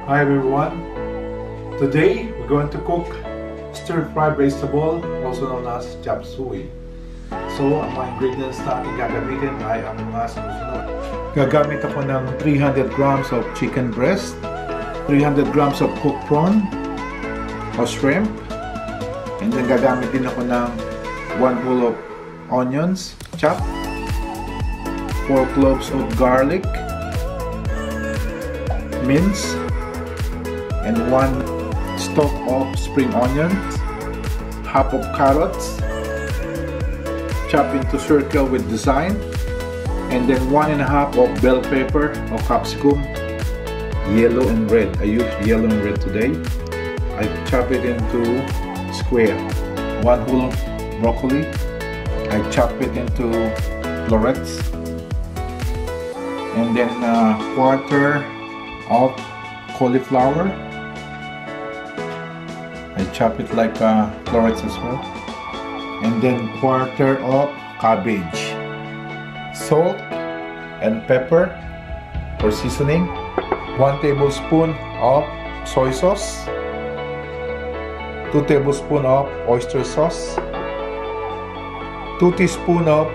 Hi everyone. Today we're going to cook stir-fried vegetable, also known as chop suey. So ang mga ingredients na ating gagamitin ay ang mga susunod. Gagamit ako ng 300 grams of chicken breast, 300 grams of cooked prawn or shrimp, and then gagamit din ako ng 1 bowl of onions chopped, 4 cloves of garlic minced, and 1 stalk of spring onions, half of carrots chopped into circle with design, and then 1.5 of bell pepper or capsicum, yellow and red. I use yellow and red today. I chop it into square. 1 whole broccoli, I chop it into florets, and then 1/4 of cauliflower. I chop it like florets as well, and then 1/4 of cabbage. Salt and pepper for seasoning. 1 tablespoon of soy sauce. 2 tablespoons of oyster sauce. 2 teaspoons of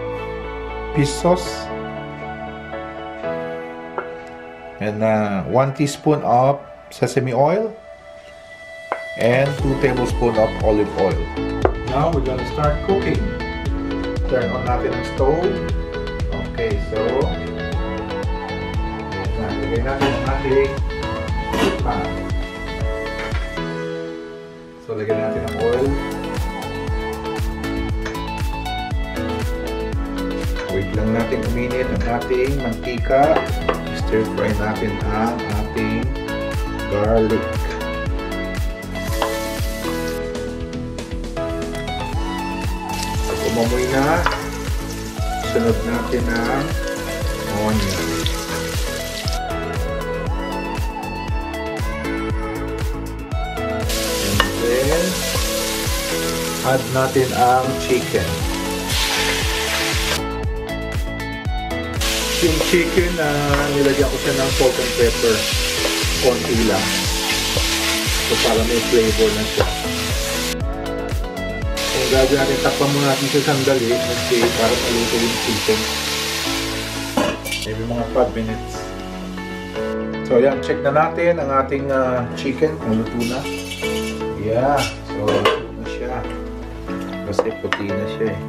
fish sauce. And 1 teaspoon of sesame oil. And 2 tablespoons of olive oil. Now we're gonna start cooking. Turn on natin ang stove. Okay, so lagay natin ang ating pan. So lagyan natin ang oil. Wait lang natin uminit ang ating mantika. Stir fry natin ang ating garlic. Pag umamoy na, sunod natin ang onion. And then, add natin ang chicken. Yung chicken, nilagyan ko siya ng salt and pepper. Konti lang. So, para may flavor na siya. Kung gagawin natin, takpan muna natin siya sandali kasi para maluto yung chicken. Maybe mga 5 minutes. So, yan. Check na natin ang ating chicken kung luto na. Yeah. So, luto na siya. Kasi puti na siya eh.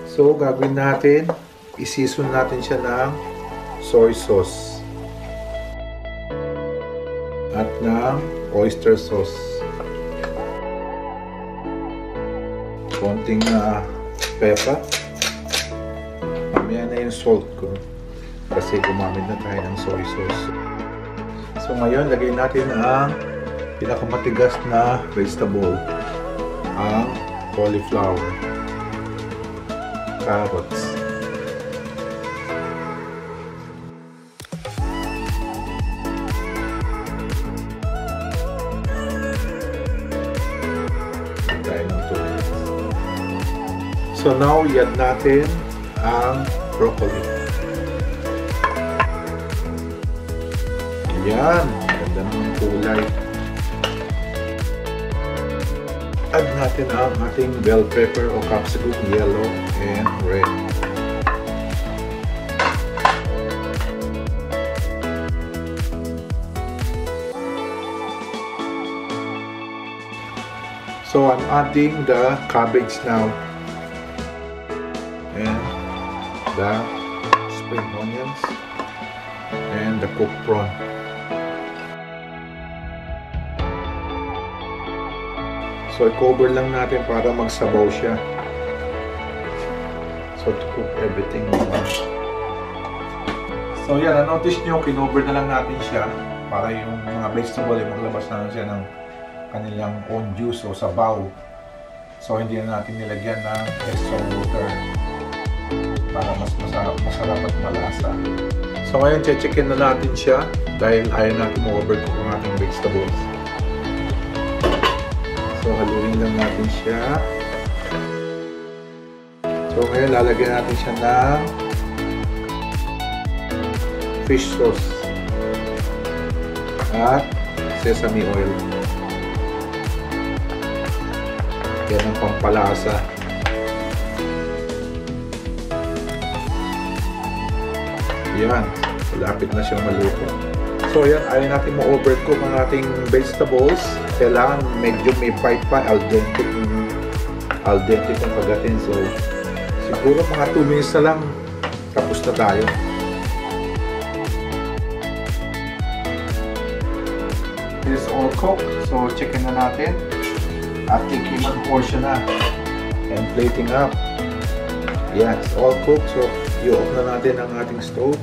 So, gagawin natin, i-season natin siya ng soy sauce at ng oyster sauce. Konting pepper. Mamaya na yung salt ko kasi gumamit na tayo ng soy sauce. So ngayon, lagay natin ang pinakamatigas na vegetable, ang cauliflower, carrots, so now, i-add natin ang broccoli. Ayan. Ganda ng kulay. Add natin ang ating bell pepper o capsicum, yellow and red. So I'm adding the cabbage now. And the spring onions and the cooked prawn. So i-cover lang natin para magsabaw siya. So to cook everything. So yan, na-notice nyo, kinover na lang natin siya para yung mga vegetable ay maglabas na lang siya ng kanilang own juice o sabaw. So hindi na natin nilagyan ng extra water para mas masarap at malasa. So ngayon, checkin na natin siya dahil ayaw natin ma-overcook ang ating vegetables. So haluin lang natin siya. So ngayon, lalagyan natin siya ng fish sauce at sesame oil. Yan ang pampalasa. Yan, malapit na siyang maluto. So yan, ayaw natin ma-overcook ang ating vegetables. Kailangan medyo may bite pa, al dente kung pagatin. So siguro mga 2 minutes na lang, tapos na tayo. This is all cooked, so chicken na natin. At tikiman portion na. And plating up. Yan, it's all cooked. So i-off na natin ang ating stove.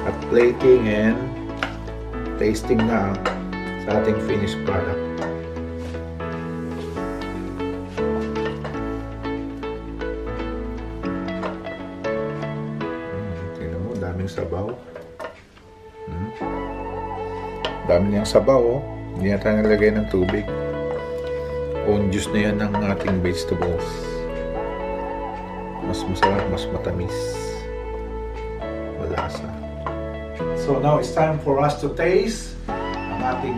At plating and tasting na sa ating finished product. Tingnan mo, daming sabaw. Dami niyang sabaw, oh. Hindi na tayo nalagay ng tubig. Own juice na yan ng ating vegetables. Mas masarap, mas matamis. Malasa. So now it's time for us to taste ang ating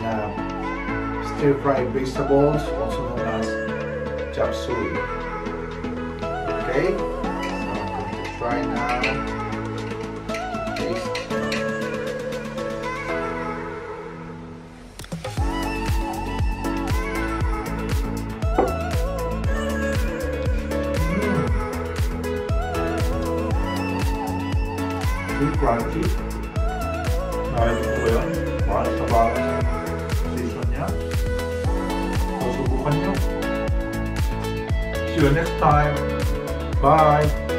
stir-fried vegetables, also known as chop suey. Okay? So I'm going to try now. Taste. Crunchy. Nakalit ko yan. Para sa balang season niya. So, subukan nyo. See you next time. Bye!